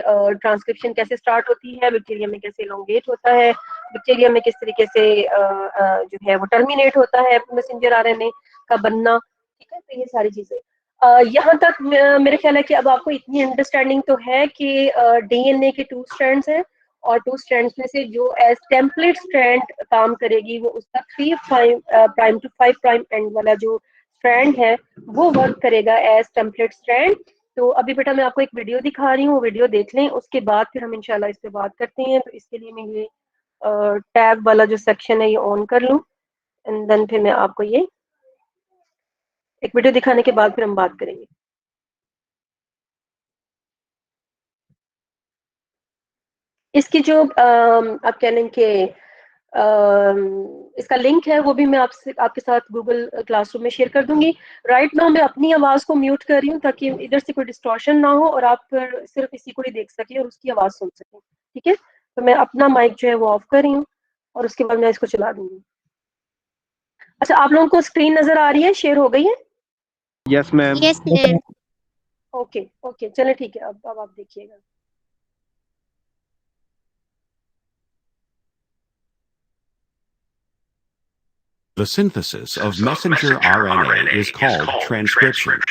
Transcription कैसे start होती है, बैक्टीरिया में कैसे एलोंगेट होता है, बैक्टीरिया में किस तरीके से जो है वो टर्मिनेट होता है मैसेंजर आरएनए का बनना, ठीक है। तो ये सारी चीजें यहाँ तक मेरे ख्याल है कि अब आपको इतनी अंडरस्टैंडिंग तो है कि डीएनए के 2 स्ट्रैंड्स हैं और 2 स्ट्रैंड्स में से जो एज टेम्पलेट स्ट्रैंड काम करेगी वो उसका 3 प्राइम टू 5 प्राइम एंड वाला जो स्ट्रैंड है वो वर्क करेगा एज टेम्पलेट स्ट्रैंड। तो अभी बेटा मैं आपको एक वीडियो दिखा रही हूँ, वीडियो देख लें, उसके बाद फिर हम इंशाल्लाह इस पे बात करते हैं। तो इसके लिए मैं ये टैब वाला जो सेक्शन है ये ऑन कर लूँ एंड देन फिर मैं आपको ये एक वीडियो दिखाने के बाद फिर हम बात करेंगे। इसकी जो आप कह लें कि इसका लिंक है वो भी मैं आपके साथ गूगल क्लासरूम में शेयर कर दूंगी। राइट नाउ मैं अपनी आवाज को म्यूट कर रही हूँ ताकि इधर से कोई डिस्टॉर्शन ना हो और आप फिर सिर्फ इसी को ही देख सकें और उसकी आवाज सुन सकें, ठीक है। तो मैं अपना माइक जो है वो ऑफ कर रही हूँ और उसके बाद मैं इसको चला दूंगी। अच्छा, आप लोगों को स्क्रीन नजर आ रही है, शेयर हो गई है? Yes ma'am. Yes ma'am. Okay okay, चले ठीक है, अब आप देखिएगा। The synthesis of messenger RNA is called transcription.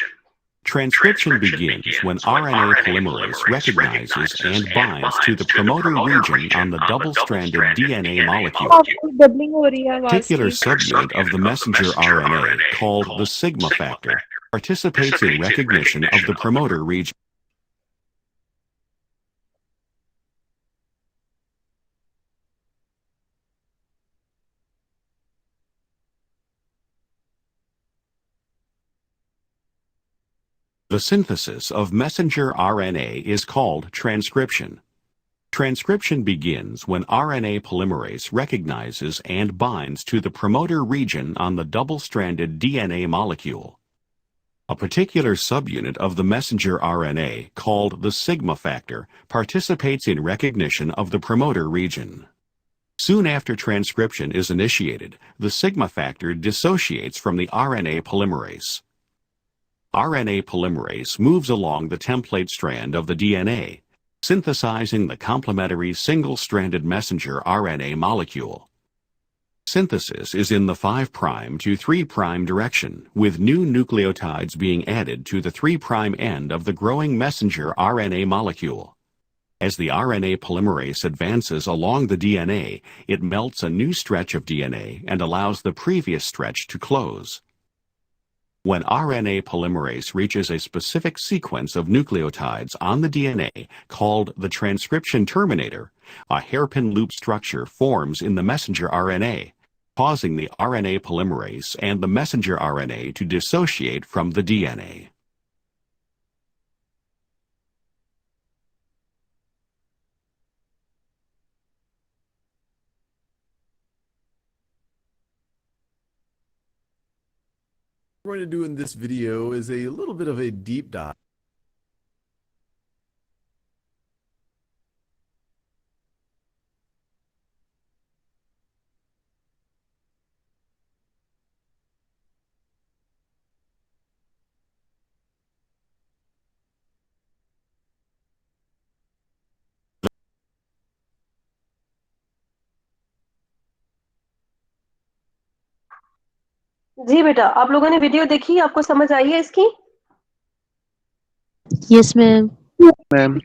Transcription begins when RNA polymerase recognizes and binds to the promoter region on the double-stranded DNA molecule. A particular subunit of the messenger RNA, called the sigma factor, participates in recognition of the promoter region. The synthesis of messenger RNA is called transcription. Transcription begins when RNA polymerase recognizes and binds to the promoter region on the double-stranded DNA molecule. A particular subunit of the messenger RNA, called the sigma factor, participates in recognition of the promoter region. Soon after transcription is initiated, the sigma factor dissociates from the RNA polymerase. RNA polymerase moves along the template strand of the DNA, synthesizing the complementary single-stranded messenger RNA molecule. Synthesis is in the 5' to 3' direction, with new nucleotides being added to the 3' end of the growing messenger RNA molecule. As the RNA polymerase advances along the DNA, it melts a new stretch of DNA and allows the previous stretch to close. When RNA polymerase reaches a specific sequence of nucleotides on the DNA, called the transcription terminator, a hairpin loop structure forms in the messenger RNA, causing the RNA polymerase and the messenger RNA to dissociate from the DNA. What we're going to do in this video is a little bit of a deep dive. जी बेटा, आप लोगों ने video देखी, आपको समझ आई है इसकी? Yes ma'am. Ma'am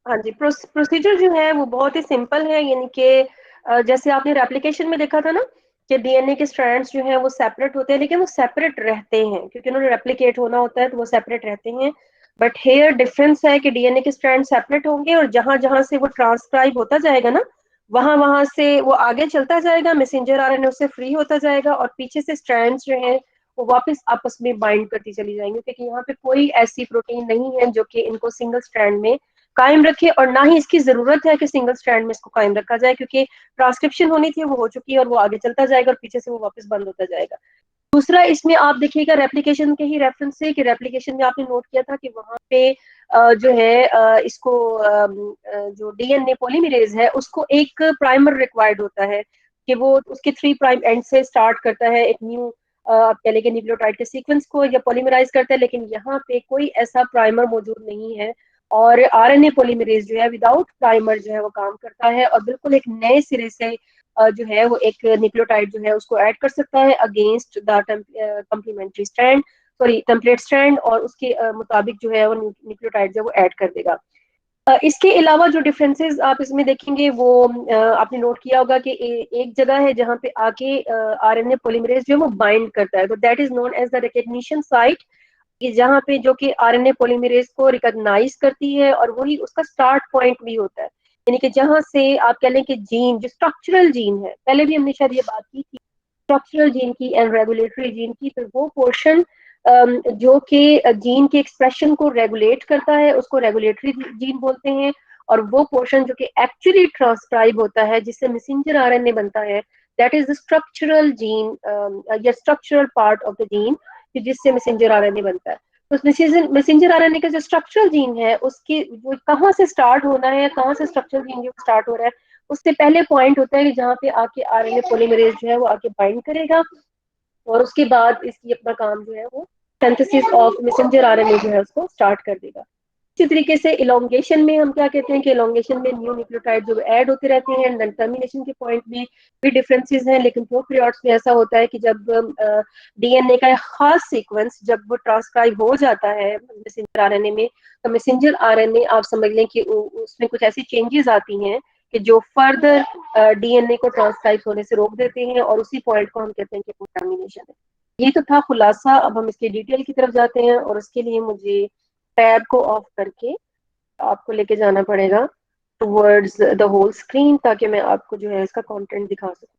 हाँ जी, प्रोसीजर जो है वो बहुत ही सिंपल है, यानी कि जैसे आपने रेप्लिकेशन में देखा था ना कि डीएनए के स्ट्रैंड्स जो हैं वो सेपरेट होते हैं, लेकिन वो सेपरेट रहते हैं क्योंकि उन्होंने रेप्लिकेट होना होता है, तो वो सेपरेट रहते हैं। बट हेयर डिफरेंस है कि डीएनए के स्ट्रैंड सेपरेट होंगे और जहां जहां से वो ट्रांसक्राइब होता जाएगा ना, वहां वहां से वो आगे चलता जाएगा, मैसेंजर आरएनए उससे फ्री होता जाएगा और पीछे से स्ट्रैंड्स जो हैं वो वापस आपस में बाइंड करती चली जाएंगी, क्योंकि यहाँ पे कोई ऐसी प्रोटीन नहीं है जो कि इनको सिंगल स्ट्रैंड में कायम रखे, और ना ही इसकी जरूरत है कि सिंगल स्ट्रैंड में इसको कायम रखा जाए, क्योंकि ट्रांसक्रिप्शन होनी थी वो हो चुकी है और वो आगे चलता जाएगा और पीछे से वो वापस बंद होता जाएगा। दूसरा, इसमें आप देखिएगा रेप्लिकेशन के ही रेफरेंस से कि रेप्लिकेशन में आपने नोट किया था कि वहां पे जो है इसको जो डीएनए पॉलीमरेज है उसको एक प्राइमर रिक्वायर्ड होता है कि वो उसके 3' एंड से स्टार्ट करता है एक न्यू आप कह लेंगे न्यूक्लियोटाइड के सीक्वेंस को या पॉलीमराइज करता है, लेकिन यहाँ पे कोई ऐसा प्राइमर मौजूद नहीं है और आरएनए पॉलीमरेज जो है विदाउट प्राइमर जो है वो काम करता है और बिल्कुल एक नए सिरे से जो है वो एक न्यूक्लियोटाइड जो है उसको ऐड कर सकता है against the complementary strand, sorry template strand, और उसके मुताबिक जो है वो न्यूक्लियोटाइड जो है वो ऐड कर देगा। इसके अलावा जो डिफरेंसेस आप इसमें देखेंगे वो आपने नोट किया होगा कि एक जगह है जहाँ पे आके आरएनए पॉलीमरेज जो है वो बाइंड करता है, तो that is known as the recognition site, कि जहाँ पे जो कि आरएनए पॉलीमरेज को रिकॉग्नाइज करती है और वही उसका स्टार्ट पॉइंट भी होता है। यानी कि जहाँ से आप कह लें कि जीन जो स्ट्रक्चरल जीन है, पहले भी हमने शायद ये बात की थी स्ट्रक्चरल जीन की एंड रेगुलेटरी जीन की, तो वो पोर्शन जो कि जीन के एक्सप्रेशन को रेगुलेट करता है उसको रेगुलेटरी जीन बोलते हैं, और वो पोर्शन जो कि एक्चुअली ट्रांसक्राइब होता है जिससे मैसेंजर आरएनए बनता है, that is the structural gene या structural part of the gene जिससे मैसेंजर आरएनए बनता है। तो मैसेंजर आरएनए का जो स्ट्रक्चरल जीन है उसकी वो कहाँ से स्टार्ट होना है, कहाँ से स्ट्रक्चरल जीन जो स्टार्ट हो रहा है, उससे पहले पॉइंट होता है कि जहाँ पे आके आरएनए पॉलीमरेज जो है वो आके बाइंड करेगा और उसके बाद इसकी अपना काम जो है वो सिंथेसिस ऑफ मैसेंजर आरएनए जो है उसको स्टार्ट कर देगा। इसी तरीके से इलोंगेशन में हम क्या कहते हैं कि इलोंगेशन में न्यू न्यूक्लियोटाइड जो ऐड होते रहते हैं, एंड टर्मिनेशन के पॉइंट में भी डिफरेंसेस हैं, लेकिन प्रोकैरियोट्स में ऐसा होता है कि जब डीएनए का एक खास सीक्वेंस जब वो ट्रांसक्राइब हो जाता है मैसेंजर आरएनए में, तो मैसेंजर आरएनए आप समझ लें कि उसमें कुछ ऐसी चेंजेस आती हैं कि जो फर्दर डीएनए को ट्रांसक्राइब होने से रोक देते हैं, और उसी पॉइंट को हम कहते हैं कि वो टर्मिनेशन है। ये तो था खुलासा, अब हम इसके डिटेल की तरफ जाते हैं, और उसके लिए मुझे टैब को ऑफ करके आपको लेके जाना पड़ेगा टुवर्ड्स द होल स्क्रीन, ताकि मैं आपको जो है इसका कंटेंट दिखा सकूं।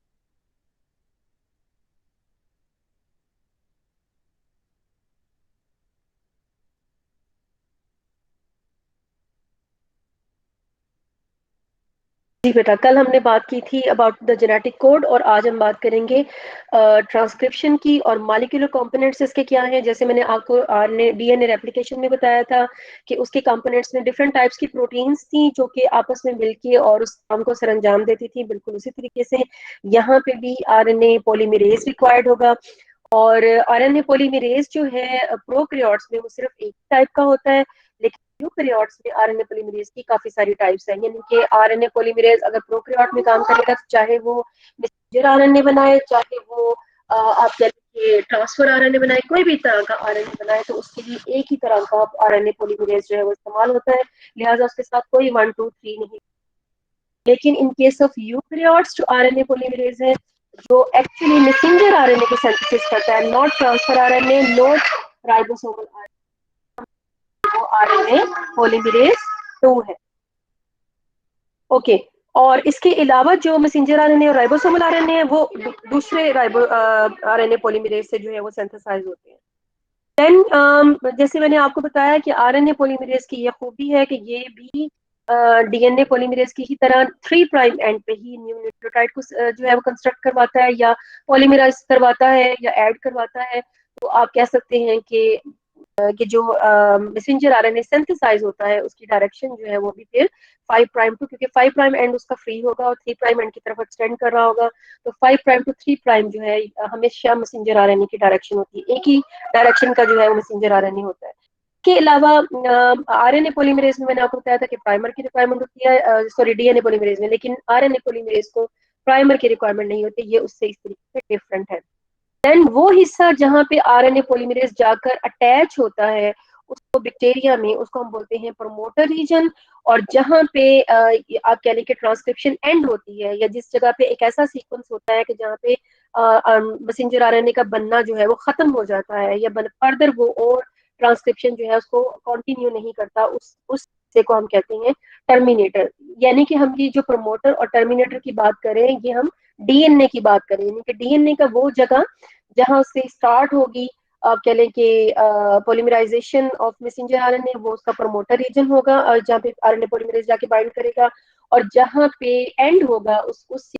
जी बेटा, कल हमने बात की थी अबाउट द जेनेटिक कोड, और आज हम बात करेंगे ट्रांसक्रिप्शन की और मॉलिक्यूलर कंपोनेंट्स इसके क्या हैं। जैसे मैंने आपको आरएनए डीएनए रेप्लिकेशन में बताया था कि उसके कंपोनेंट्स में डिफरेंट टाइप्स की प्रोटीन्स थी जो कि आपस में मिलके और उस काम को सरअंजाम देती थी, बिल्कुल उसी तरीके से यहाँ पे भी आरएनए पॉलीमरेज रिक्वायर्ड होगा। और आरएनए पॉलीमरेज जो है प्रोकैरियोट्स में वो सिर्फ एक टाइप का होता है, लेकिन यूकैरियोट्स में आरएनए पॉलीमरेज की काफी सारी टाइप्स हैं। यानी कि आरएनए पॉलीमरेज अगर प्रोकैरियोट में काम करेगा तो चाहे वो मैसेंजर आरएनए बनाए, चाहे वो आप कह लीजिए ट्रांसफर आरएनए बनाए, कोई भी तरह का आरएनए बनाए, तो उसके लिए एक ही तरह का आरएनए पॉलीमरेज जो है वो इस्तेमाल होता है, लिहाजा उसके साथ कोई 1 2 3 नहीं। लेकिन इन केस ऑफ यूकैरियोट्स जो आरएनए पॉलीमरेज है जो एक्चुअली मैसेंजर आरएनए को सिंथेसिस करता है, not transfer RNA, not ribosomal RNA, वो आरएनए पॉलीमरेज 2 है। ओके, और इसके अलावा जो मैसेंजर आरएनए और राइबोसोमल आरएनए है वो दूसरे राइबो आरएनए पॉलीमरेज से जो है वो सिंथेसाइज होते हैं। देन जैसे मैंने आपको बताया कि आरएनए पॉलीमरेज की ये खूबी है कि ये भी डीएनए पॉलीमरेज की ही तरह 3 प्राइम एंड पे ही न्यू न्यूक्लियोटाइड को जो है वो कंस्ट्रक्ट करवाता है या पॉलीमराइज करवाता है या ऐड करवाता है। तो आप कह सकते हैं कि जो मैसेंजर आरएनए सिंथेसाइज होता है उसकी डायरेक्शन जो है वो भी फिर 5 प्राइम टू, क्योंकि 5 प्राइम एंड उसका फ्री होगा और 3 प्राइम एंड की तरफ एक्सटेंड कर रहा होगा, तो 5 प्राइम टू 3 प्राइम जो है हमेशा मैसेंजर आरएनए की डायरेक्शन होती है, एक ही डायरेक्शन का जो है वो मैसेंजर आरएनए होता है। के अलावा आरएनए पॉलीमरेज में मैंने आपको बताया था कि प्राइमर की रिक्वायरमेंट होती है, सॉरी डीएनए पॉलीमरेज में, लेकिन आरएनए पॉलीमरेज को प्राइमर की रिक्वायरमेंट नहीं होती, ये उससे इस तरीके से डिफरेंट है। देन वो हिस्सा जहाँ पे आरएनए पॉलीमरेज जाकर अटैच होता है उसको बैक्टीरिया में उसको हम बोलते हैं प्रमोटर रीजन, और जहाँ पे आप कह लें कि ट्रांसक्रिप्शन एंड होती है या जिस जगह पे एक ऐसा सीक्वेंस होता है कि जहाँ पे मैसेंजर आरएनए का बनना जो है वो खत्म हो जाता है या फर्दर वो और ट्रांसक्रिप्शन जो है उसको कंटिन्यू नहीं करता, उस हिस्से को हम कहते हैं टर्मिनेटर। यानी कि हम ये जो प्रमोटर और टर्मिनेटर की बात करें ये हम डीएनए की बात करें, यानी कि डीएनए का वो जगह जहां से स्टार्ट होगी आप कह लें कि पॉलीमराइजेशन ऑफ मैसेंजर आरएनए, वो उसका प्रमोटर रीजन होगा, और जहाँ पे आरएनए पॉलीमरेज जाके बाइंड करेगा, और जहां पे एंड होगा उस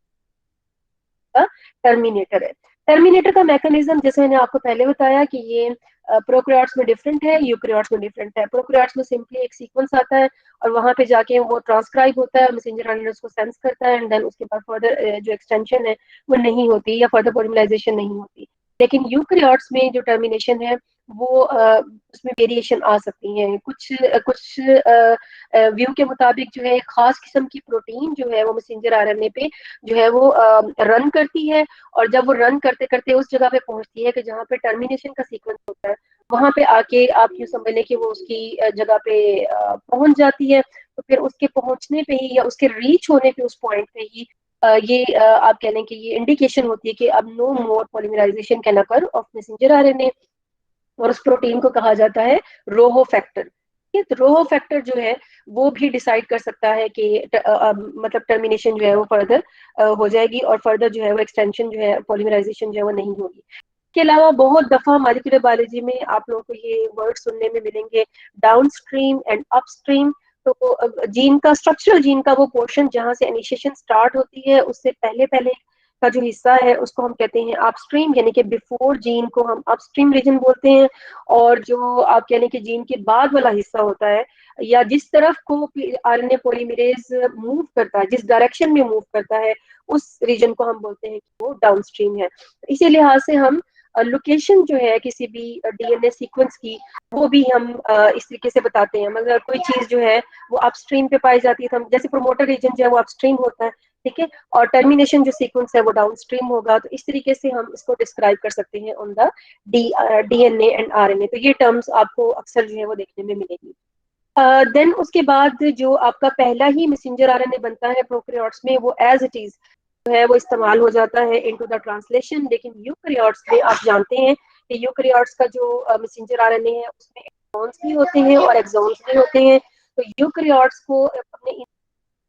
का टर्मिनेटर है। टर्मिनेटर का मैकेनिज्म जैसे मैंने आपको पहले बताया कि ये प्रोकैरियोट्स में डिफरेंट है, यूकैरियोट्स में डिफरेंट है। प्रोकैरियोट्स में सिंपली एक सीक्वेंस आता है और वहां पे जाके वो ट्रांसक्राइब होता है, मैसेंजर आरएनए उसको सेंस करता है, एंड देन उसके बाद फर्दर जो एक्सटेंशन है वो नहीं होती या फर्दर पॉलीमराइजेशन नहीं होती। लेकिन यूकैरियोट्स में जो टर्मिनेशन है वो उसमें वेरिएशन आ सकती है। कुछ व्यू के मुताबिक जो है एक खास किस्म की प्रोटीन जो है वो मैसेंजर आरएनए पे जो है वो रन करती है, और जब वो रन करते करते उस जगह पे पहुंचती है कि जहाँ पे टर्मिनेशन का सीक्वेंस होता है, वहां पे आके आप यूँ समझ लें कि वो उसकी जगह पे पहुंच जाती है। तो फिर उसके पहुंचने पे ही या उसके रीच होने पे उस पॉइंट पे ही ये आप कह लें कि ये इंडिकेशन होती है कि अब no more polymerization can occur of messenger RNA, और उस प्रोटीन को कहा जाता है रोहो फैक्टर। तो रोहो फैक्टर जो है वो भी डिसाइड कर सकता है कि मतलब टर्मिनेशन जो है वो फर्दर हो जाएगी और फर्दर जो है वो एक्सटेंशन जो है पॉलीमराइजेशन जो है वो नहीं होगी। इसके अलावा बहुत दफा मॉलिक्यूलर बायोलॉजी में आप लोगों को ये वर्ड सुनने में मिलेंगे, डाउनस्ट्रीम एंड अपस्ट्रीम। तो जीन का स्ट्रक्चरल जीन का वो पोर्शन जहां से इनिशिएशन स्टार्ट होती है उससे पहले पहले का जो हिस्सा है उसको हम कहते हैं अपस्ट्रीम, यानी कि बिफोर जीन को हम अपस्ट्रीम रीजन बोलते हैं। और जो आप कह लें कि जीन के बाद वाला हिस्सा होता है या जिस तरफ को आरएनए पॉलीमरेज मूव करता है, जिस डायरेक्शन में मूव करता है, उस रीजन को हम बोलते हैं कि वो डाउनस्ट्रीम है। इसी लिहाज से हम लोकेशन जो है किसी भी डीएनए सीक्वेंस की वो भी हम इस तरीके से बताते हैं। मगर कोई चीज जो है वो अपस्ट्रीम पे पाई जाती है तो हम जैसे प्रोमोटर रीजन जो है वो अपस्ट्रीम होता है, ठीक है, और टर्मिनेशन जो सीक्वेंस है वो डाउनस्ट्रीम होगा। तो इस तरीके से हम इसको डिस्क्राइब कर सकते हैं on the DNA and RNA. तो ये टर्म्स आपको अक्सर जो है वो देखने में मिलेगी। देन उसके बाद जो आपका पहला ही मैसेंजर आरएनए बनता है प्रोकैरियोट्स में, वो एज इट इज जो है वो इस्तेमाल हो जाता है इनटू द ट्रांसलेशन। लेकिन यूकैरियोट्स में आप जानते हैं कि यूकैरियोट्स का जो मैसेंजर आरएनए है उसमें एक्सॉन्स भी होते हैं और एक्सोन्स भी होते हैं। तो यूकैरियोट्स को अपने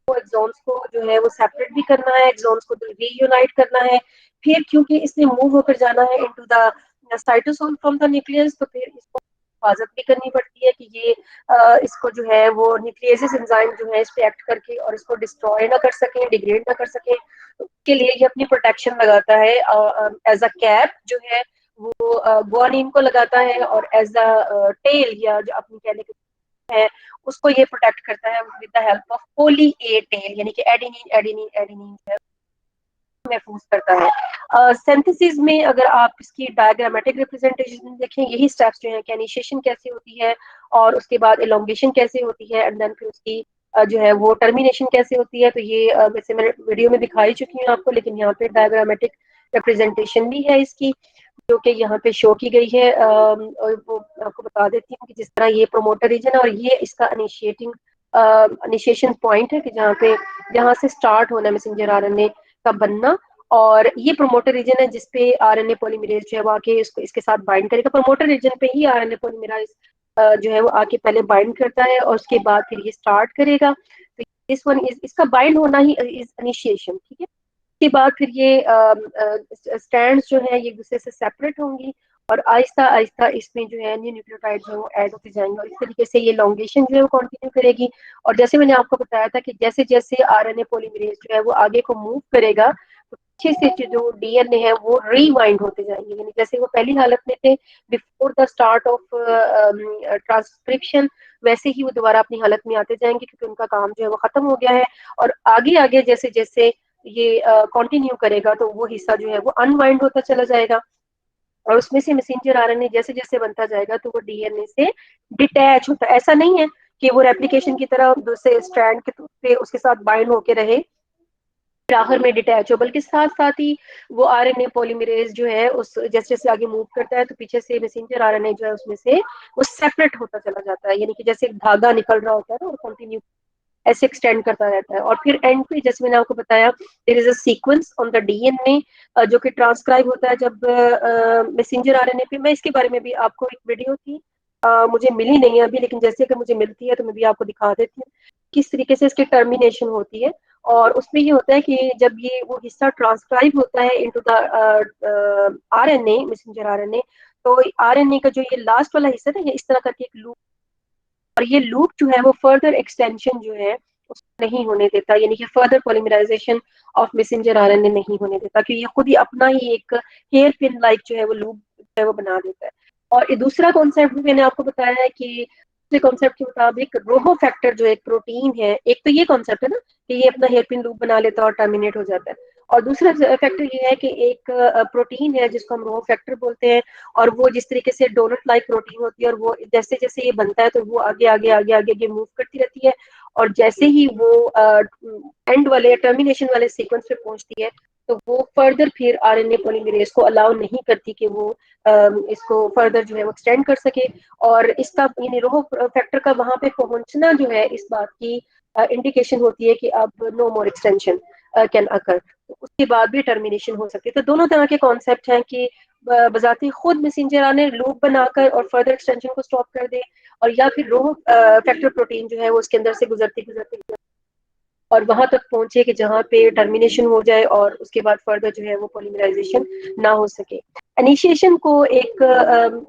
एक्सॉन्स को जो है वो सेपरेट भी करना है, एक्सॉन्स को रीयूनाइट करना है। फिर क्योंकि इसने मूव होकर जाना है into the cytosol from the nucleus, तो फिर इसको हिफाजत भी करनी पड़ती है कि ये इसको जो है वो न्यूक्लियस एंजाइम जो है इस पे एक्ट करके और इसको डिस्ट्रॉय ना कर सके, डिग्रेड ना कर सके। तो उसके लिए ये अपनी प्रोटेक्शन लगाता है। एज अ कैप जो है वो गुआनिन को लगाता है, और एज अ टेल या जो अपनी कहने के है उसको ये प्रोटेक्ट करता है with the help of poly A tail, यानी कि एडेनिन एडेनिन एडेनिन जो है महफूज करता है। सिंथेसिस में अगर आप इसकी डायग्रामेटिक रिप्रेजेंटेशन देखें, यही स्टेप्स जो है कि इनिशिएशन कैसे होती है और उसके बाद एलोंगेशन कैसे होती है एंड देन फिर उसकी जो है वो टर्मिनेशन कैसे होती है। तो ये वैसे मैंने वीडियो में दिखाई चुकी हूँ आपको, लेकिन यहाँ पे डायग्रामेटिक रिप्रेजेंटेशन भी है इसकी जो कि यहाँ पे शो की गई है। और वो आपको बता देती हूँ कि जिस तरह ये प्रोमोटर रीजन है और ये इसका इनिशिएशन पॉइंट है कि जहाँ से स्टार्ट होना है मैसेंजर आरएनए का बनना, और ये प्रोमोटर रीजन है जिसपे आरएनए पॉलीमरेज जो है वो आके इसको इसके साथ बाइंड करेगा। प्रोमोटर रीजन पे ही आरएनए पॉलीमरेज जो है वो आके पहले बाइंड करता है और उसके बाद फिर ये स्टार्ट करेगा। तो दिस वन इज इसका बाइंड होना ही इज इनिशिएशन, ठीक है। उसके बाद फिर ये स्ट्रैंड्स जो है ये एक दूसरे से सेपरेट होंगी और आहिस्ता आहिस्ता इसमें जो है न्यू न्यूक्लियोटाइड जो है वो ऐड होते जाएंगे और इस तरीके से ये लॉन्गेशन जो है वो कंटिन्यू करेगी। और जैसे मैंने आपको बताया था कि जैसे जैसे आरएनए पॉलीमरेज जो है वो आगे को मूव करेगा तो पीछे से जो डीएनए है वो रीवाइंड होते जाएंगे, यानी जैसे वो पहली हालत में थे before the start of transcription, वैसे ही वो दोबारा अपनी हालत में आते जाएंगे क्योंकि उनका काम जो है वो खत्म हो गया है। और आगे आगे जैसे जैसे ये कंटिन्यू करेगा तो वो हिस्सा जो है वो अनवाइंड होता चला जाएगा और उसमें से मैसेंजर आरएनए जैसे जैसे बनता जाएगा तो वो डीएनए से डिटैच होता है। ऐसा नहीं है कि वो रेप्लिकेशन की तरह दूसरे स्ट्रैंड के पे उसके साथ बाइंड होके रहे आखिर में डिटैच हो, बल्कि साथ साथ ही वो आरएनए पॉलीमरेज जो है उस जैसे जैसे आगे मूव करता है तो पीछे से मैसेंजर आरएनए जो है उसमें से वो सेपरेट होता चला जाता है, यानी कि जैसे एक धागा निकल रहा होता है ना, वो कंटिन्यू ऐसे एक्सटेंड करता रहता है। और फिर एंड पे जैसे मैंने आपको बताया there is a sequence on the DNA जो कि ट्रांसक्राइब होता है जब मैसेंजर आरएनए पे। मैं इसके बारे में भी आपको एक वीडियो थी मुझे मिली नहीं है अभी, लेकिन जैसे कि मुझे मिलती है तो मैं भी आपको दिखा देती हूँ किस तरीके से इसकी टर्मिनेशन होती है। और उसमें ये होता है कि जब ये वो हिस्सा ट्रांसक्राइब होता है into the RNA messenger RNA, तो आरएनए का जो ये लास्ट वाला हिस्सा है ना, ये इस तरह करके एक लूप, और ये लूप जो है वो फर्दर एक्सटेंशन जो है उसको नहीं होने देता, यानी कि further polymerization of messenger RNA नहीं होने देता कि ये खुद ही अपना ही एक हेयर पिन लाइक जो है वो लूप जो है वो बना देता है। और ये दूसरा कॉन्सेप्ट भी मैंने आपको बताया है कि दूसरे कॉन्सेप्ट के मुताबिक रोहो फैक्टर जो एक प्रोटीन है, एक तो ये कॉन्सेप्ट है ना कि ये अपना हेयर पिन लूप बना लेता है और टर्मिनेट हो जाता है, और दूसरा फैक्टर ये है कि एक प्रोटीन है जिसको हम रो फैक्टर बोलते हैं, और वो जिस तरीके से डोनट लाइक प्रोटीन होती है, और वो जैसे जैसे ये बनता है तो वो आगे आगे आगे आगे आगे मूव करती रहती है, और जैसे ही वो एंड वाले टर्मिनेशन वाले सीक्वेंस पे पहुंचती है तो वो फर्दर फिर आरएनए पॉलीमरेज को अलाउ नहीं करती कि वो इसको फर्दर जो है वो एक्सटेंड कर सके। और इसका यानी रो फैक्टर का वहां पे पहुंचना जो है इस बात की इंडिकेशन होती है कि अब no more extension can occur, तो उसके बाद भी टर्मिनेशन हो सकती है। तो दोनों तरह के कॉन्सेप्ट हैं कि बजाते खुद मैसेंजर आरएनए लूप बनाकर और फर्दर एक्सटेंशन को स्टॉप कर दे, और या फिर रो फैक्टर प्रोटीन जो है वो उसके अंदर से गुजरते गुजरते और वहां तक पहुंचे कि जहां पे टर्मिनेशन हो जाए और उसके बाद फर्दर जो है वो पॉलीमराइजेशन ना हो सके। इनिशिएशन को एक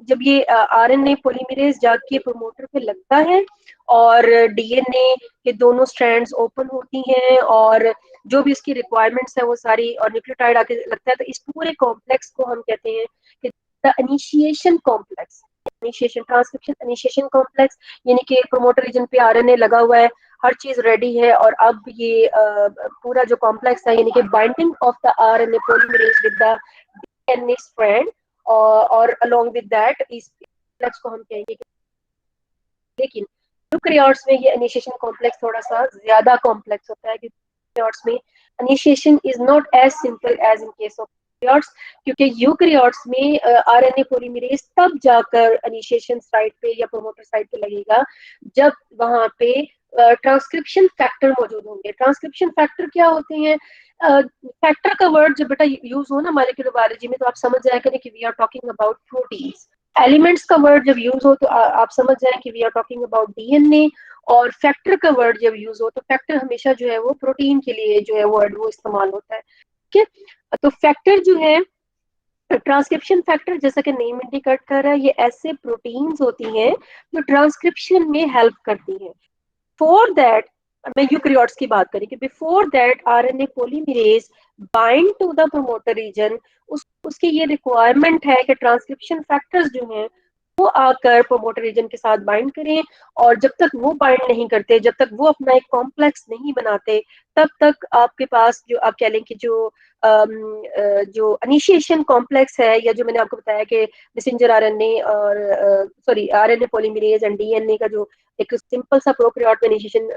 जब ये आरएनए पॉलीमरेज जाके प्रमोटर पे लगता है और डीएनए के दोनों स्ट्रैंड्स ओपन होती हैं और जो भी उसकी रिक्वायरमेंट्स है वो सारी, और न्यूक्लियोटाइड आके लगता है, तो इस पूरे कॉम्प्लेक्स को हम कहते हैं कि the initiation complex, initiation transcription initiation complex, यानी कि प्रमोटर रीजन पे आरएनए लगा हुआ है, हर चीज रेडी है, और अब ये पूरा जो कॉम्प्लेक्स है यानी कि binding of the RNA polymerase with the DNA strand, और अलोंग विद दैट इस कॉम्प्लेक्स को हम कहेंगे। लेकिन यूकैरियोट्स में ये इनिशिएशन कॉम्प्लेक्स थोड़ा सा ज्यादा कॉम्प्लेक्स होता है, क्योंकि यूकैरियोट्स में initiation is not as simple as in case of eukaryotes, क्योंकि यूकैरियोट्स में आरएनए पॉलीमरेज तब जाकर इनिशिएशन साइट पे या प्रोमोटर साइट पे लगेगा जब वहां पे ट्रांसक्रिप्शन फैक्टर मौजूद होंगे। ट्रांसक्रिप्शन फैक्टर क्या होते हैं? फैक्टर का वर्ड जब बेटा यूज हो ना मॉलिक्यूलर बायोलॉजी में तो आप समझ जाया करें कि we are talking about proteins. Elements का वर्ड जब यूज हो तो आप समझ जाए कि we are talking about DNA, और फैक्टर का वर्ड जब यूज हो तो फैक्टर हमेशा जो है वो प्रोटीन के लिए जो है वर्ड वो इस्तेमाल होता है। ठीक है, तो फैक्टर जो है, ट्रांसक्रिप्शन फैक्टर जैसा कि नेम इंडिकेट कर रहा है, ये ऐसे प्रोटीन्स होती हैं जो ट्रांसक्रिप्शन में हेल्प करती हैं। फॉर दैट, मैं यूकैरियोट्स की बात करी कि before that RNA polymerase bind to the promoter region, उसकी ये रिक्वायरमेंट है कि ट्रांसक्रिप्शन फैक्टर्स जो हैं वो आकर प्रमोटर रीजन के साथ बाइंड करें, और जब तक वो बाइंड नहीं करते, जब तक वो अपना एक कॉम्प्लेक्स नहीं बनाते, तब तक आपके पास जो आप कह लें कि जो इनिशिएशन कॉम्प्लेक्स है, या जो मैंने आपको बताया कि मैसेंजर आरएनए और sorry RNA polymerase and DNA का जो एक सिंपल सा प्रोकैरियोट में इनिशिएशन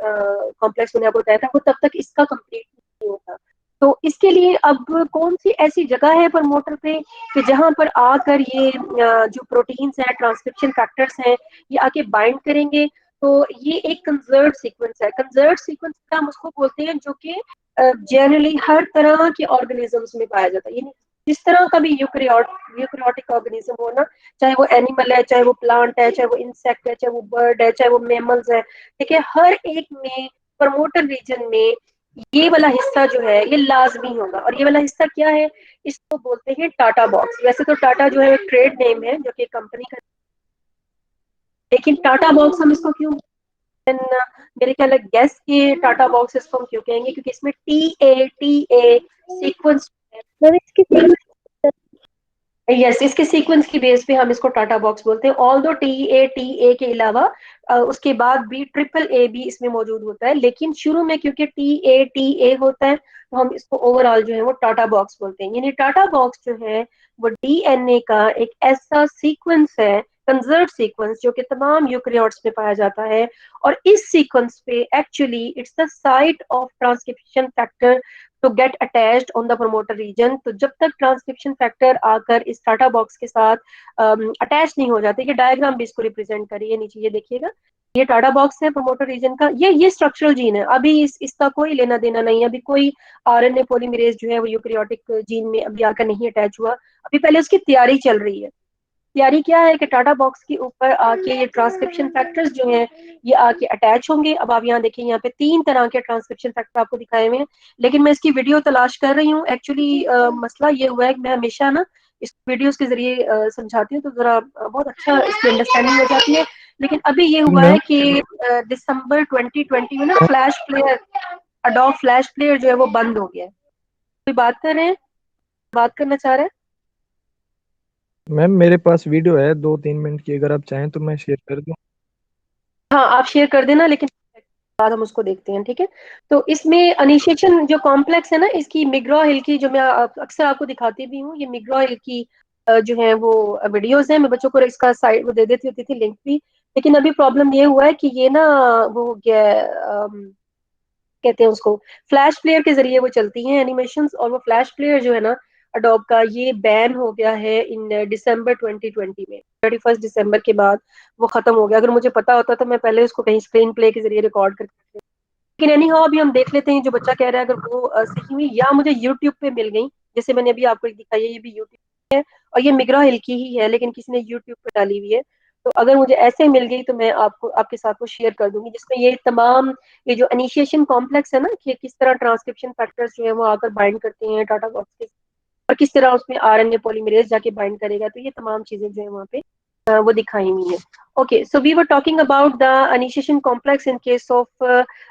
कॉम्प्लेक्स मैंने आपको बताया था, वो तब तक इसका कंप्लीट नहीं होता। तो इसके लिए अब कौन सी ऐसी जगह है प्रमोटर पे कि जहां पर आकर ये जो प्रोटीन्स हैं, ट्रांसक्रिप्शन फैक्टर्स हैं, ये आके बाइंड करेंगे। तो ये एक कंजर्व्ड सीक्वेंस है। कंजर्व्ड सीक्वेंस हम उसको बोलते हैं जो कि जनरली हर तरह के ऑर्गेनिजम्स में पाया जाता है, यानी जिस तरह का भी यूकैरियोटिक ऑर्गेनिज्म हो ना, चाहे वो एनिमल है, चाहे वो प्लांट है, चाहे वो इंसेक्ट है, चाहे वो बर्ड है, चाहे वो मैमल्स है, ठीक है, हर एक में प्रमोटर रीजन में ये वाला हिस्सा जो है ये लाजमी होगा। और ये वाला हिस्सा क्या है? इसको बोलते हैं टाटा बॉक्स। वैसे तो टाटा जो है एक ट्रेड नेम है जो कि कंपनी का, लेकिन टाटा बॉक्स हम इसको क्यों, मेरे ख्याल है गैस के टाटा बॉक्स इसको हम क्यों कहेंगे, क्योंकि इसमें टी ए सीक्वेंस है। यस, इसके सीक्वेंस की बेस पे हम इसको टाटा बॉक्स बोलते हैं। ऑल दो टी ए के अलावा उसके बाद भी ट्रिपल ए भी इसमें मौजूद होता है, लेकिन शुरू में क्योंकि टी ए होता है तो हम इसको ओवरऑल जो है वो टाटा बॉक्स बोलते हैं। यानी टाटा बॉक्स जो है वो डीएनए का एक ऐसा सीक्वेंस है, कंजर्व सीक्वेंस, जो कि तमाम यूकैरियोट्स में पाया जाता है। और इस सीक्वेंस पे actually it's the site of transcription factor to get attached on the promoter region. तो जब तक ट्रांसक्रिप्शन फैक्टर आकर इस टाटा बॉक्स के साथ अटैच नहीं हो जाते, ये डायग्राम भी इसको रिप्रेजेंट करिए, नीचे ये देखिएगा, ये टाटा बॉक्स है प्रमोटर रीजन का, ये स्ट्रक्चरल जीन है। अभी इसका कोई लेना देना नहीं है, अभी कोई आरएनए पॉलीमरेज जो है वो यूकैरियोटिक जीन में अभी आकर नहीं अटैच हुआ, अभी पहले उसकी तैयारी चल रही है। तैयारी क्या है कि टाटा बॉक्स के ऊपर आके ये ट्रांसक्रिप्शन फैक्टर्स जो हैं ये आके अटैच होंगे। अब आप यहाँ देखिए, यहाँ पे 3 तरह के ट्रांसक्रिप्शन फैक्टर आपको दिखाए हुए हैं, लेकिन मैं इसकी वीडियो तलाश कर रही हूँ। एक्चुअली मसला ये हुआ है कि मैं हमेशा ना इस वीडियोस के जरिए समझाती हूँ तो जरा बहुत अच्छा इसकी अंडरस्टैंडिंग हो जाती है। लेकिन अभी ये हुआ मैम है कि दिसंबर 2020 में ना flash player, Adobe flash player जो है वो बंद हो गया है। कोई बात कर रहे हैं, बात करना चाह रहे हैं? मैम मेरे पास वीडियो है 2-3 मिनट की, अगर आप चाहें तो मैं शेयर कर दूं। हाँ, आप शेयर कर देना, लेकिन बाद हम उसको देखते हैं, ठीक है। तो इसमें इनिशिएशन जो कॉम्प्लेक्स है ना, इसकी मिग्रा हिल की, जो मैं अक्सर आपको दिखाती भी हूँ, ये मिग्रा हिल की जो है वो वीडियोस हैं। मैं बच्चों को इसका साइड वो दे देती होती थी, लिंक भी। लेकिन अभी प्रॉब्लम ये हुआ है कि ये ना वो हो गया है, कहते हैं उसको, फ्लैश प्लेयर के जरिए वो चलती हैं एनिमेशंस, और वो फ्लैश प्लेयर जो है ना अडोब का, ये बैन हो गया है इन दिसंबर 2020 में। 31 दिसंबर के बाद वो खत्म हो गया। अगर मुझे पता होता तो मैं पहले उसको कहीं स्क्रीन प्ले के जरिए रिकॉर्ड करके, लेकिन एनी हाउ अभी हम देख लेते हैं जो बच्चा कह रहा है। अगर वो सीखी हुई या मुझे यूट्यूब पे मिल गई, जैसे मैंने अभी आपको एक दिखाई है, ये भी यूट्यूब है और ये मिग्रा हिल की ही है, लेकिन किसी ने यूट्यूब पे डाली हुई है। तो अगर मुझे ऐसे मिल गई तो मैं आपको आपके साथ वो शेयर कर दूंगी, जिसमें ये तमाम, ये जो इनिशिएशन कॉम्प्लेक्स है ना, कि किस तरह ट्रांसक्रिप्शन फैक्टर्स जो है वो आकर बाइंड करते हैं टाटा बॉक्स के, और किस तरह उसमें आरएनए पॉलीमरेज जाके बाइंड करेगा, तो ये तमाम चीजें जो है वहाँ पे वो दिखाई हुई है। Okay, so we were talking about the initiation complex in case of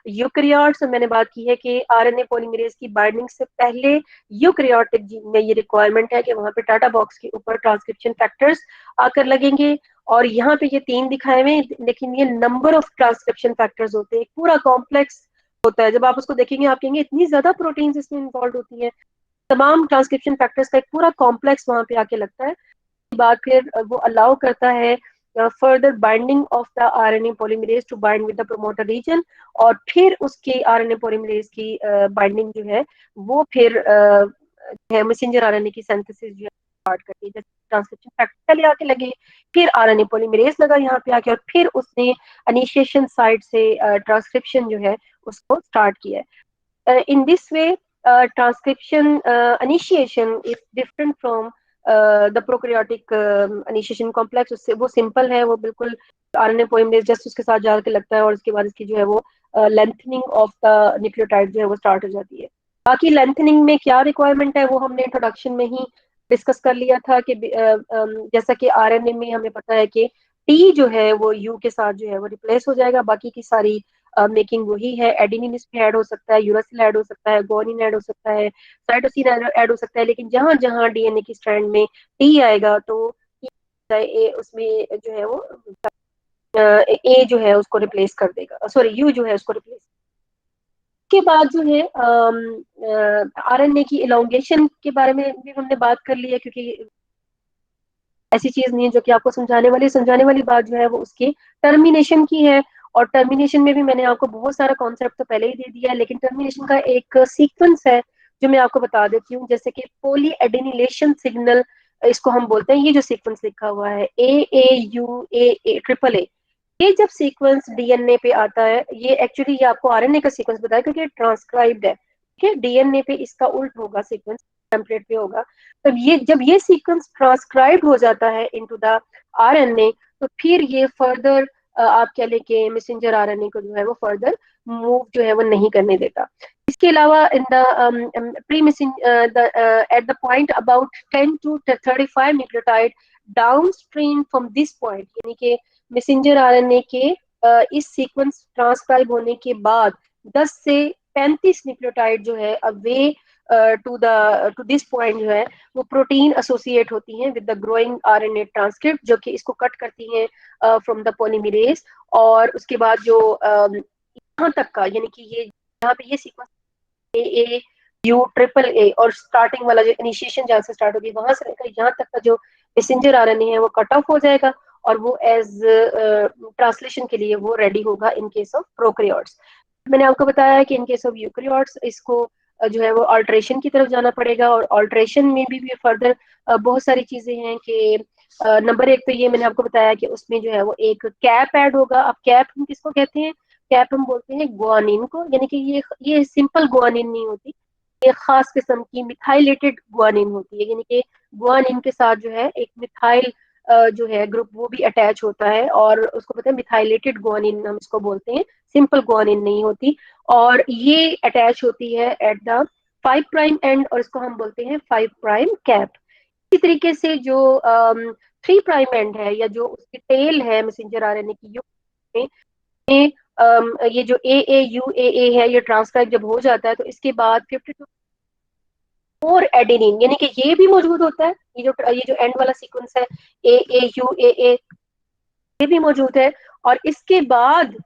eukaryotes. मैंने बात की है कि आरएनए पॉलीमरेज की बाइंडिंग से पहले यूकैरियोटिक जीन में ये रिक्वायरमेंट है कि वहां पे टाटा बॉक्स के ऊपर ट्रांसक्रिप्शन फैक्टर्स आकर लगेंगे। और यहाँ पे ये 3 दिखाए हुए हैं, लेकिन ये नंबर ऑफ ट्रांसक्रिप्शन फैक्टर्स होते हैं, पूरा कॉम्प्लेक्स होता है। जब आप उसको देखेंगे आप कहेंगे इतनी ज्यादा प्रोटीन्स इसमें इन्वॉल्व होती हैं। तमाम ट्रांसक्रिप्शन फैक्टर्स का एक पूरा कॉम्प्लेक्स वहां पे आके लगता है। बाद फिर वो अलाउ करता है further binding of the RNA polymerase to bind with the promoter region, और फिर उसकी आरएनए पॉलीमरेज की बाइंडिंग जो है वो फिर है मैसेंजर आरएनए की सिंथेसिस जो है स्टार्ट करती है। जैसे ट्रांसक्रिप्शन फैक्टर पहले आके लगे, फिर आरएनए पॉलीमरेज लगा यहाँ पे आके, और फिर उसने इनिशिएशन साइड से ट्रांसक्रिप्शन जो है उसको स्टार्ट किया है। In this way transcription initiation is different from the prokaryotic initiation complex. उससे वो सिंपल है, वो बिल्कुल आरएनए पॉलीमरेज जस्ट उसके साथ जाके लगता है, और उसके बाद इसकी जो है वो लेंथनिंग ऑफ द न्यूक्लियोटाइड जो है वो स्टार्ट हो जाती है। बाकी लेंथनिंग में क्या रिक्वायरमेंट है वो हमने इंट्रोडक्शन में ही डिस्कस कर लिया था कि जैसा कि आरएनए में हमें पता है कि टी जो है वो यू के साथ जो है वो रिप्लेस हो जाएगा, बाकी की सारी मेकिंग वही है। एडेनिन इसमें ऐड हो सकता है, यूरासिल ऐड हो सकता है, गुआनिन ऐड हो सकता है, साइटोसिन ऐड हो सकता है, लेकिन जहां जहां डीएनए की स्ट्रैंड में टी आएगा तो ए उसमें जो है वो ए जो है उसको रिप्लेस कर देगा, सॉरी यू जो है उसको रिप्लेस। के बाद जो है आरएनए की इलोंगेशन के बारे में भी हमने बात कर ली है, क्योंकि ऐसी चीज नहीं है जो कि आपको समझाने वाली बात जो है वो उसकी टर्मिनेशन की है। और टर्मिनेशन में भी मैंने आपको बहुत सारा कॉन्सेप्ट तो पहले ही दे दिया है, लेकिन टर्मिनेशन का एक सीक्वेंस है जो मैं आपको बता देती हूँ। जैसे कि पोली एडिनिलेशन सिग्नल इसको हम बोलते हैं, ये जो सीक्वेंस लिखा हुआ है ए ट्रिपल ए, ये जब सीक्वेंस डीएनए पे आता है, ये एक्चुअली ये आपको आरएनए का सीक्वेंस बताया क्योंकि ट्रांसक्राइब्ड है, ठीक है। डीएनए पे इसका उल्ट होगा सीक्वेंस, टेम्पलेट पे होगा। तो ये जब ये सीक्वेंस ट्रांसक्राइब हो जाता है इनटू द आरएनए, तो फिर ये फर्दर आप कह लें कि मैसेंजर आरएनए को जो है वो फर्दर मूव जो है वो नहीं करने देता। इसके अलावा in the pre at the point about 10 to 35 nucleotide downstream from this point, यानी कि मैसेंजर आरएनए के इस सीक्वेंस ट्रांसक्राइब होने के बाद 10 से 35 न्यूक्लियोटाइड जो है अवे टू दिस पॉइंट जो है वो प्रोटीन एसोसिएट होती हैं with the growing RNA transcript, जो कि इसको कट करती हैं फ्रॉम द पॉलीमरेज। और उसके बाद जो यहाँ तक का, यानी कि ये यहाँ पे ये sequence A you triple A, और स्टार्टिंग वाला जो इनिशिएशन जहाँ से स्टार्ट होगी वहां से लेकर यहाँ तक का जो मैसेंजर आरएनए है वो कट ऑफ हो जाएगा, और वो एज ट्रांसलेशन के लिए वो रेडी होगा इन केस ऑफ प्रोकैरियोट्स। मैंने आपको बताया कि इन केस ऑफ यूकैरियोट्स इसको जो है वो अल्ट्रेशन की तरफ जाना पड़ेगा, और अल्ट्रेशन में भी फर्दर बहुत सारी चीजें हैं कि नंबर एक तो ये मैंने आपको बताया कि उसमें जो है वो एक कैप ऐड होगा। अब कैप हम किसको कहते हैं? कैप हम बोलते हैं गुआनिन को, यानी कि ये सिंपल गुआनिन नहीं होती, ये खास किस्म की मिथाइलेटेड गुआनिन होती है, यानी कि गुआनिन के साथ जो है एक मिथाइल जो है ग्रुप वो भी अटैच होता है, और उसको पता है मिथाइलेटेड गुआनिन हम इसको बोलते हैं, सिंपल गुआनिन नहीं होती। और ये अटैच होती है एट द 5 प्राइम एंड, और इसको हम बोलते हैं 5 प्राइम कैप। इसी तरीके से जो 3 प्राइम एंड है, या जो उसकी टेल है मैसेंजर आरएनए की यू में, ये जो ए यू ए है, ये ट्रांसक्राइब जब हो जाता है तो इसके बाद 52 और एडेनिन, यानी कि ये भी मौजूद होता है। ये जो एंड वाला सीक्वेंस है ए यू ए, ये भी मौजूद है। और इसके बाद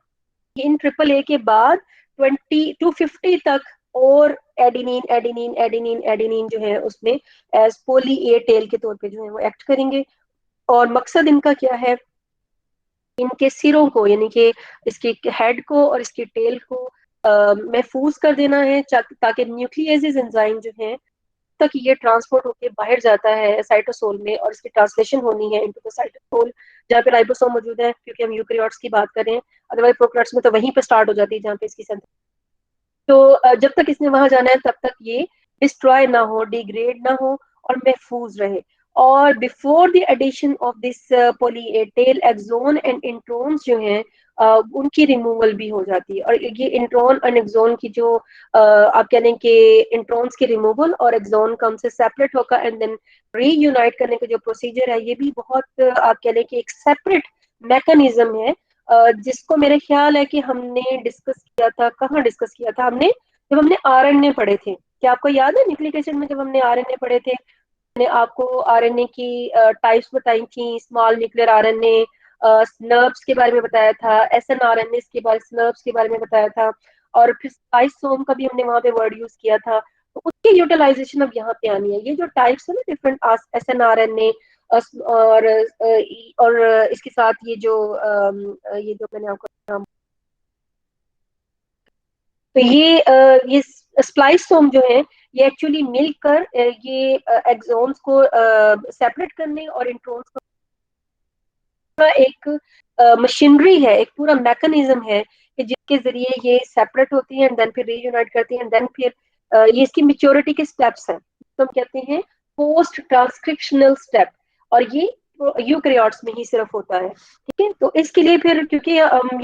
इन ट्रिपल ए के बाद 20 to 50 तक और एडिनिन एडिनिन एडिनिन एडिनिन जो है उसमें एज पोली ए टेल के तौर पे जो है वो एक्ट करेंगे। और मकसद इनका क्या है, इनके सिरों को यानी कि इसके हेड को और इसकी टेल को महफूज कर देना है, ताकि न्यूक्लियेजेस एंजाइम जो है तक ये ट्रांसपोर्ट होकर बाहर जाता है साइटोसोल में, और इसकी ट्रांसलेशन होनी है इनटू द साइटोसोल जहाँ पे राइबोसोम मौजूद है, क्योंकि हम यूकैरियोट्स की बात करें। अदरवाइज प्रोकैरियोट्स में तो वहीं पे स्टार्ट हो जाती है जहाँ पे इसकी सेंस। तो जब तक इसने वहां जाना है तब तक ये डिस्ट्रॉय ना हो, डिग्रेड ना हो और महफूज रहे। और before the addition of this poly A tail exon and introns जो हैं उनकी रिमूवल भी हो जाती है। और ये इंट्रॉन और एक्सोन की जो आप कह लें कि इंट्रॉन्स की रिमूवल और एक्सोन का उनसे सेपरेट होकर एंड देन रीयूनाइट करने का जो प्रोसीजर है, ये भी बहुत आप कह लें कि एक सेपरेट मैकेनिज्म है, जिसको मेरे ख्याल है कि हमने डिस्कस किया था। कहाँ डिस्कस किया था हमने? जब हमने आरएनए पढ़े थे। क्या आपको याद है न्यूक्लिक एसिड में जब हमने आरएनए पढ़े थे? मैंने आपको आरएनए की टाइप्स बताई थी, स्मॉल न्यूक्लियर आरएनए, स्नर्प्स के बारे में बताया था, एसएनआरएनए के बारे स्नर्प्स के बारे में बताया था, और फिर स्पाइसोम का भी हमने वहां पे वर्ड यूज किया था। तो उसकी यूटिलाइजेशन अब यहाँ पे आनी है। ये जो टाइप्स है ना डिफरेंट एसएनआरएनए और इसके साथ ये जो मैंने आपको नाम, तो ये स्प्लाइसोम जो है ये एक्चुअली मिलकर ये एक्सोन्स को सेपरेट करने और इंट्रोन्स को पूरा एक मशीनरी है, एक पूरा मैकेनिज्म है कि जिसके जरिए ये सेपरेट होती है एंड देन फिर रीयूनाइट करती है एंड देन फिर ये इसकी मेच्योरिटी के स्टेप्स हैं, तो हम कहते हैं पोस्ट ट्रांसक्रिप्शनल स्टेप। और ये यूकैरियोट्स में ही सिर्फ होता है। ठीक है, तो इसके लिए फिर क्योंकि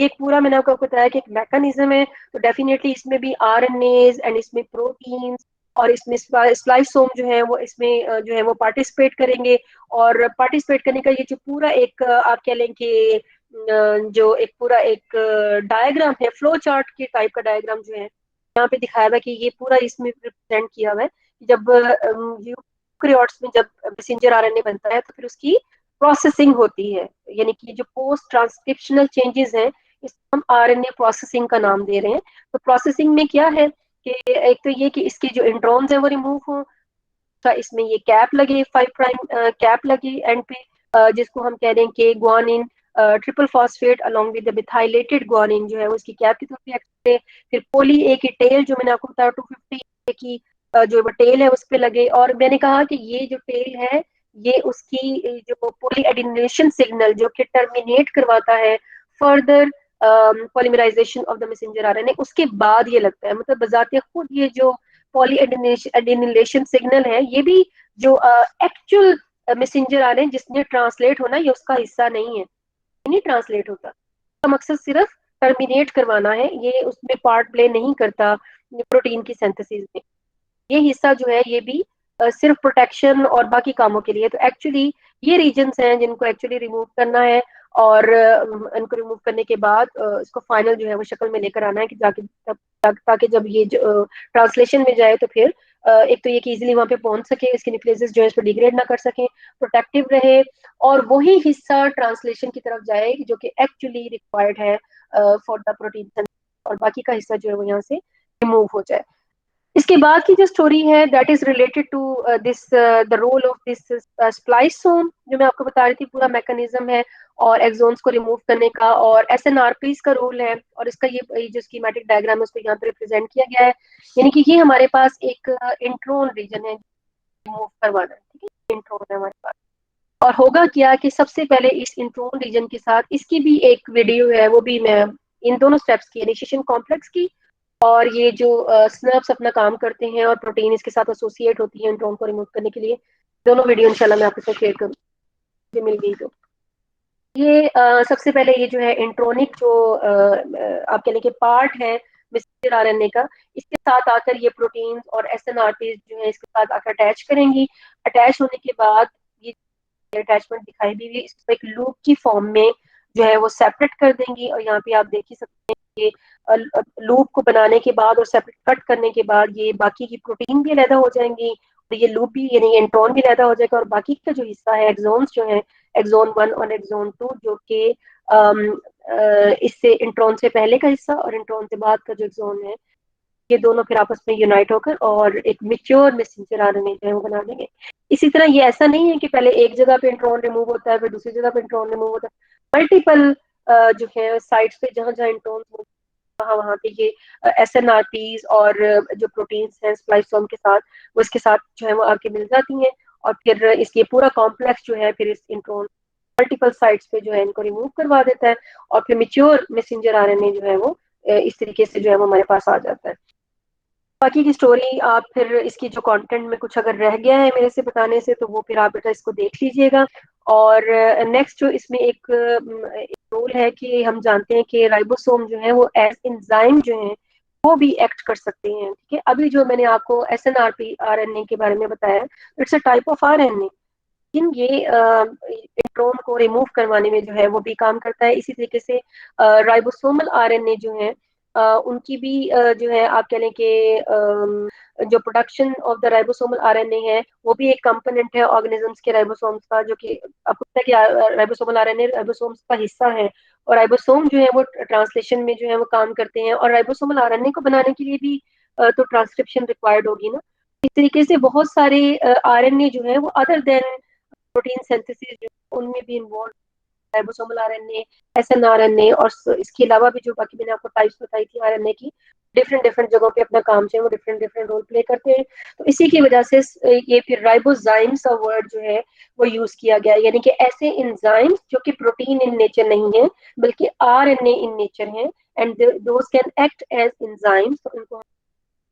ये पूरा मैंने आपको बताया कि एक मैकेनिज्म है, तो डेफिनेटली इसमें भी आरएनएज एंड इसमें प्रोटीन्स और इसमें स्प्लाइसोम जो है वो इसमें जो है वो पार्टिसिपेट करेंगे। और पार्टिसिपेट करने का ये जो पूरा एक आप कह लें कि जो एक पूरा एक डायग्राम है, फ्लो चार्ट के टाइप का डायग्राम जो है यहाँ पे दिखाया हुआ है कि ये पूरा इसमें रिप्रेजेंट किया हुआ है। जब यूकैरियोट्स में जब मैसेंजर आरएनए बनता है तो फिर उसकी प्रोसेसिंग होती है, यानी कि जो पोस्ट ट्रांसक्रिप्शनल चेंजेस हैं इसको हम आरएनए प्रोसेसिंग का नाम दे रहे हैं। तो प्रोसेसिंग में क्या है कि एक तो ये कि इसके जो इंट्रॉन्स हैं वो रिमूव हो, इसमें ये कैप लगे 5 प्राइम कैप लगे एंड पे, जिसको हम कह रहे हैं कि guanine triple phosphate along with methylated guanine जो है वो इसकी कैप की तरफ रिएक्ट करे। फिर पोली ए की टेल जो मैंने आपको बताया 250 की जो टेल है उस पर लगे। और मैंने कहा कि ये जो टेल है ये उसकी जो पोली एडिनेशन सिग्नल जो कि टर्मिनेट करवाता है further polymerization of the messenger RNA, उसके बाद ये लगता है। मतलब बजाते खुद ये जो पॉली एडिनिलेशन सिग्नल है ये भी जो एक्चुअल मैसेंजर आरएनए जिसने ट्रांसलेट होना ये उसका हिस्सा नहीं है, नहीं ट्रांसलेट होता। इसका मकसद सिर्फ टर्मिनेट करवाना है, ये उसमें पार्ट प्ले नहीं करता प्रोटीन की सिंथेसिस में। ये हिस्सा जो है ये भी सिर्फ प्रोटेक्शन और बाकी कामों के लिए। तो एक्चुअली ये रीजन्स हैं जिनको एक्चुअली रिमूव करना है, और इनको रिमूव करने के बाद इसको फाइनल जो है वो शक्ल में लेकर आना है कि जाके ताकि जब ये ट्रांसलेशन में जाए तो फिर एक तो ये कि इजीली वहां पे पहुंच सके, इसके न्यूक्लियस जो है इसको डिग्रेड ना कर सके, प्रोटेक्टिव रहे, और वही हिस्सा ट्रांसलेशन की तरफ जाए जो कि एक्चुअली रिक्वायर्ड है फॉर द प्रोटीन, और बाकी का हिस्सा जो है वो यहाँ से रिमूव हो जाए। इसके बाद की जो स्टोरी है that is related to this the role of this spliceosome जो मैं आपको बता रही थी, पूरा मैकेनिज्म है और एक्सोन्स को रिमूव करने का, और एसएनआरपीज का रोल है। और इसका ये जो स्कीमेटिक डायग्राम है उसको यहाँ पे रिप्रेजेंट किया गया है, यानी कि ये हमारे पास एक इंट्रोन रीजन है रिमूव करवाना है। ठीक है, इंट्रोन है हमारे पास। और होगा क्या कि सबसे पहले इस इंट्रोन रीजन के साथ इसकी भी एक वीडियो है, वो भी मैं इन दोनों स्टेप्स की, इनिशिएशन कॉम्प्लेक्स की और ये जो स्नर्प्स अपना काम करते हैं और प्रोटीन इसके साथ एसोसिएट होती है इंट्रॉन को रिमूव करने के लिए, दोनों वीडियो इंशाल्लाह मैं आपके साथ शेयर करूँगी मिल गई तो। ये सबसे पहले ये जो है इंट्रोनिक जो आप कहने के पार्ट है मैसेंजर आरएनए का, इसके साथ आकर ये प्रोटीन और एसएनआरपीज जो है इसके साथ आकर अटैच करेंगी। अटैच होने के बाद ये अटैचमेंट दिखाई दी हुई इसको एक लूप की फॉर्म में जो है वो सेपरेट कर देंगी। और यहाँ पे आप देख ही सकते हैं कि लूप को बनाने के बाद और सेपरेट कट करने के बाद ये बाकी की प्रोटीन भी अलग हो जाएंगी, और ये लूप भी यानी इंट्रॉन भी अलग हो जाएगा, और बाकी का जो हिस्सा है एक्सोन्स जो है एक्सोन 1 और एक्सोन 2 जो कि इससे इंट्रॉन से पहले का हिस्सा और इंट्रॉन से बाद का जो एक्सॉन है, ये दोनों फिर आपस में यूनाइट होकर और एक मेच्योर मैसेंजर आरएनए जो है वो बना देंगे। इसी तरह ये ऐसा नहीं है कि पहले एक जगह पे इंट्रॉन रिमूव होता है फिर दूसरी जगह पे इंट्रॉन रिमूव होता है। मल्टीपल जो है साइट्स पे जहां जहां इंट्रॉन वहां वहां पे ये SNRPs और जो प्रोटीन्स हैं स्प्लाइसोम के साथ, वो इसके साथ जो है वो आके मिल जाती हैं और फिर इसके पूरा कॉम्प्लेक्स जो है फिर इस इंट्रॉन मल्टीपल साइट्स पे जो है इनको रिमूव करवा देता है और फिर मेच्योर मैसेंजर आरएनए जो है वो इस तरीके से जो है वो हमारे पास आ जाता है। बाकी की स्टोरी आप फिर इसकी जो कंटेंट में कुछ अगर रह गया है मेरे से बताने से तो वो फिर आप बेटा इसको देख लीजिएगा। और नेक्स्ट जो इसमें एक रोल है कि हम जानते हैं कि राइबोसोम जो है वो एज एंजाइम जो है वो भी एक्ट कर सकते हैं। ठीक है, अभी जो मैंने आपको SNRP आरएनए के बारे में बताया, it's a type of RNA, लेकिन ये इंट्रोन को रिमूव करवाने में जो है वो भी काम करता है। इसी तरीके से राइबोसोमल आरएनए जो है उनकी भी जो है आप कह लें कि जो production of the ribosomal RNA है वो भी एक कंपोनेंट है ऑर्गेनिजम्स के राइबोसोम्स का, जो कि आपको पता है कि राइबोसोमल आरएनए राइबोसोम्स का हिस्सा है और राइबोसोम जो है वो ट्रांसलेशन में जो है वो काम करते हैं और राइबोसोमल आरएनए को बनाने के लिए भी तो ट्रांसक्रिप्शन रिक्वायर्ड होगी ना। इस तरीके से बहुत सारे आरएनए जो है वो अदर देन प्रोटीन सिंथेसिस जो उनमें भी इन्वॉल्व, राइबोसोमल आरएनए, SNRNA और इसके अलावा भी जो बाकी मैंने आपको टाइप्स बताई थी आरएनए की, डिफरेंट डिफरेंट जगहों पे अपना काम जो है वो डिफरेंट डिफरेंट रोल प्ले करते हैं। तो इसी की वजह से ये फिर राइबोजाइम्स का वर्ड जो है वो यूज किया गया, यानी कि ऐसे एंजाइम्स जो कि प्रोटीन इन नेचर नहीं है बल्कि RNA इन नेचर है and those can act as enzymes, तो उनको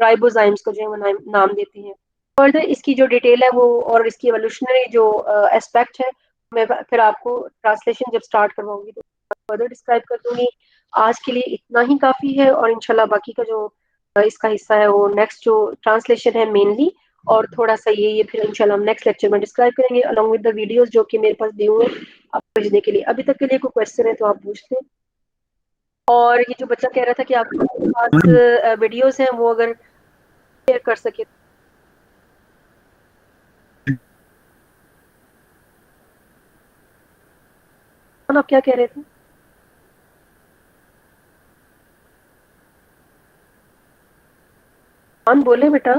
राइबोजाइम्स को जो है वो नाम देते हैं। फर्दर इसकी जो डिटेल है वो और इसकी एवोल्यूशनरी जो एस्पेक्ट है मैं फिर आपको ट्रांसलेशन जब स्टार्ट करवाऊंगी तो फर्दर डिस्क्राइब कर दूंगी। आज के लिए इतना ही काफी है और इंशाल्लाह बाकी का जो इसका हिस्सा है वो नेक्स्ट जो ट्रांसलेशन है मेनली और थोड़ा सा ये फिर इंशाल्लाह हम नेक्स्ट लेक्चर में डिस्क्राइब करेंगे अलॉन्ग विद द वीडियोस जो कि मेरे पास दिए हुए हैं आपको भेजने के लिए। अभी तक के लिए कोई क्वेश्चन है तो आप पूछ लें। और ये जो बच्चा कह रहा था कि आपके पास वीडियोस हैं वो अगर शेयर कर सके। आप क्या कह रहे थे? कौन बोले बेटा?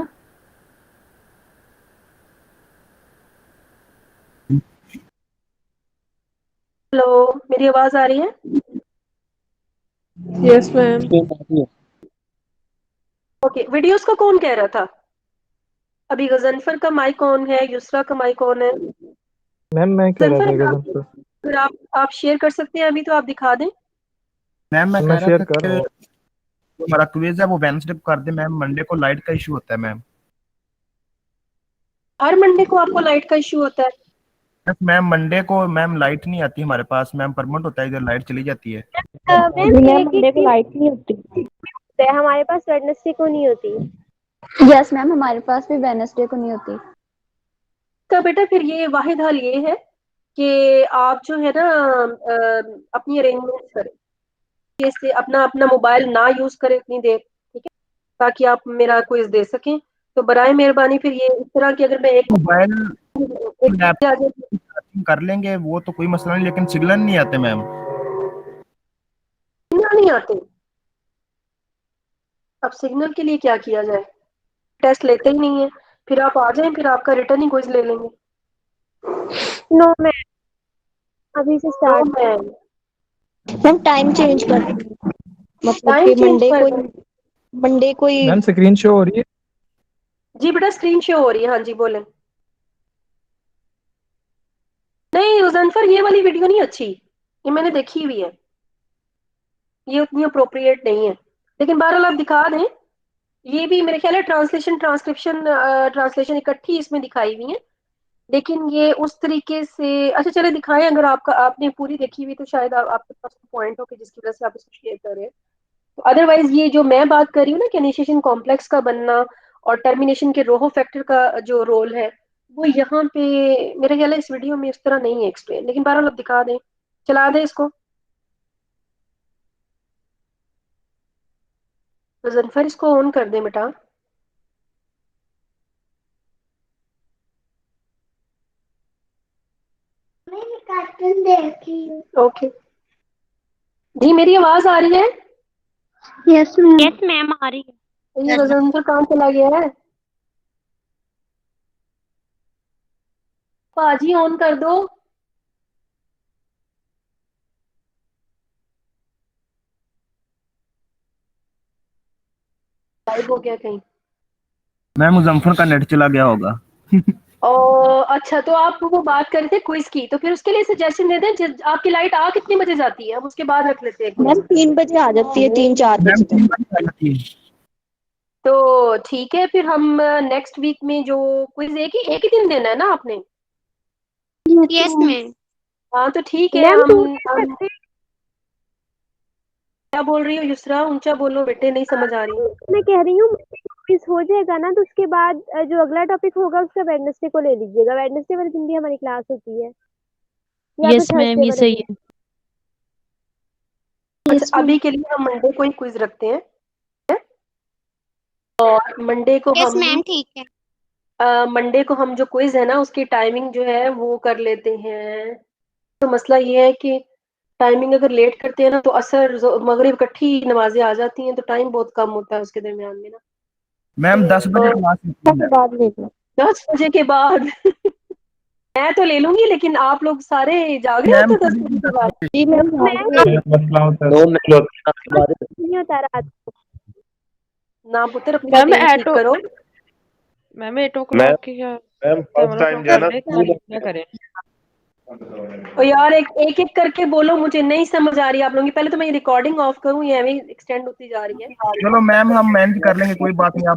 हेलो, मेरी आवाज आ रही है? Yes ma'am. ओके, वीडियोस का कौन कह रहा था? अभी गजनफर का माइक ऑन है, युसरा का माइक ऑन है। मैम मैं कह रहा गजनफर था अगर गजन पर। अगर आप शेयर कर सकते हैं अभी तो आप दिखा दें। मैम मैं मैं कह रहा शेयर था कर कि रहा हूँ। जो हमारा क्विज है वो वेडनेसडे को कर दे मैम, मंडे को लाइट का इशू होता है मैम। हर मंडे को आपको लाइट का इशू होता है? बस मैम मंडे को मैम लाइट नहीं आती हमारे पास मैम, परमानेंट होता है, इधर लाइट चली जाती है। मैम मंडे को लाइट नहीं होती है, हमारे पास वेडनेसडे को नहीं होती। यस मैम, हमारे पास भी वेडनेसडे को नहीं होती। तो बेटा फिर ये वाहिद हल ये है कि आप जो है ना अपनी अरेंजमेंट करें, इससे अपना अपना मोबाइल ना यूज करें इतनी देर, ठीक है, ताकि आप मेरा क्विज दे सकें। तो बराए मेहरबानी फिर ये इस तरह की अगर मैं एक मोबाइल एक आ जाए। कर लेंगे वो तो कोई मसला नहीं, लेकिन सिग्नल नहीं आते मैम। सिग्नल नहीं आते? अब सिग्नल के लिए क्या किया जाए? टेस्ट लेते ही नहीं है, फिर आप आ जाएं फिर आपका रिटर्न ही क्विज ले लेंगे। नो मैम, अभी से तो स्टार्ट मैं मैम टाइम चेंज कर देंगे। मतलब टाइम कि चेंज कर दूं? मंडे को ही। मैम स्क्रीन शो हो रही है। जी बेटा स्क्रीन शो हो रही है, हाँ जी बोलें। नहीं मुजफ्फर, ये वाली वीडियो नहीं अच्छी, ये मैंने देखी हुई है, ये उतनी अप्रोप्रिएट नहीं है, लेकिन बहरहाल आप दिखा दें। ये भी मेरे ख्याल है ट्रांसलेशन ट्रांसक्रिप्शन ट्रांसलेशन इकट्ठी इसमें दिखाई हुई है, लेकिन ये उस तरीके से अच्छा चले दिखाएं। अगर आपका आपने पूरी देखी हुई तो शायद आपके पास पॉइंट हो कि जिसकी वजह से आप इसको शेयर कर रहे हैं। तो अदरवाइज ये जो मैं बात कर रही हूँ ना कि इनिशिएशन कॉम्प्लेक्स का बनना और टर्मिनेशन के रोहो फैक्टर का जो रोल है वो यहाँ पे मेरे ख्याल है इस वीडियो में इस तरह नहीं है एक्सप्लेन, लेकिन बहरहाल अब दिखा दें, चला दें इसको। तो जनफर इसको ऑन कर दें बेटा। कार्टून देख रही हूँ। ओके जी मेरी आवाज आ रही है? यस मैम आ रही है। ये वजन तो काम चला गया है। पाजी ऑन कर दो। गायब हो गया कहीं। मैम मुजफ्फर का नेट चला गया होगा। और अच्छा, तो आप वो बात कर रहे थे क्विज की, तो फिर उसके लिए सजेशन दे दें। आपकी लाइट आ कितने बजे जाती है, हम उसके बाद रख लेते हैं मैम quiz। 3 बजे आ जाती है, 3-4 मैम बजे तक। 3 बजे आ जाती है। तो ठीक है, फिर हम नेक्स्ट वीक में जो क्विज एक ही दिन देना है ना आपने? Yes ma'am. हाँ तो ठीक है। मैम हम क्या बोल रही हो युसरा? ऊंचा बोलो बेटे, नहीं समझ आ रही। मैं कह रही हूँ क्विज हो जाएगा ना, तो उसके बाद जो अगला टॉपिक होगा उसका वेडनेसडे को ले लीजिएगा। वेडनेसडे वाले दिन भी हमारी क्लास होती है, या यस फिर मैम, थर्सडे ये वाले सही दिन। है। अच्छा, अभी के लिए हम मंडे को ही क्विज रखते हैं, और मंडे को यस हम मैम ठीक है। मंडे को हम जो क्विज है ना उसकी टाइमिंग जो है वो कर लेते हैं। तो मसला ये है कि टाइमिंग अगर लेट करते हैं ना तो असर मगरिब इकट्ठी नमाजें आ जाती हैं, तो टाइम बहुत कम होता है उसके दरमियान में ना। मैम 10 बजे तो क्लास होती है। बाद ले लो। 10 बजे के बाद मैं तो ले लूंगी, लेकिन आप लोग सारे जाग रहे मैम होते 10 बजे कभी भी के 10 बाद? बजे। जी मैम मसला होता है। नहीं होता रात को। ना पुत्र, अपनी मैम रूटीन ठीक करो। 8 o'clock की या मैम 7 फर्स्ट टाइम o'clock जो है कर ना ले, क्या करें। और यार एक एक करके बोलो, मुझे नहीं समझ आ रही आप लोगों की। पहले तो मैं ये रिकॉर्डिंग ऑफ करूं, ये एक्सटेंड होती जा रही है। चलो मैम हम मैनेज कर लेंगे, कोई बात नहीं। आप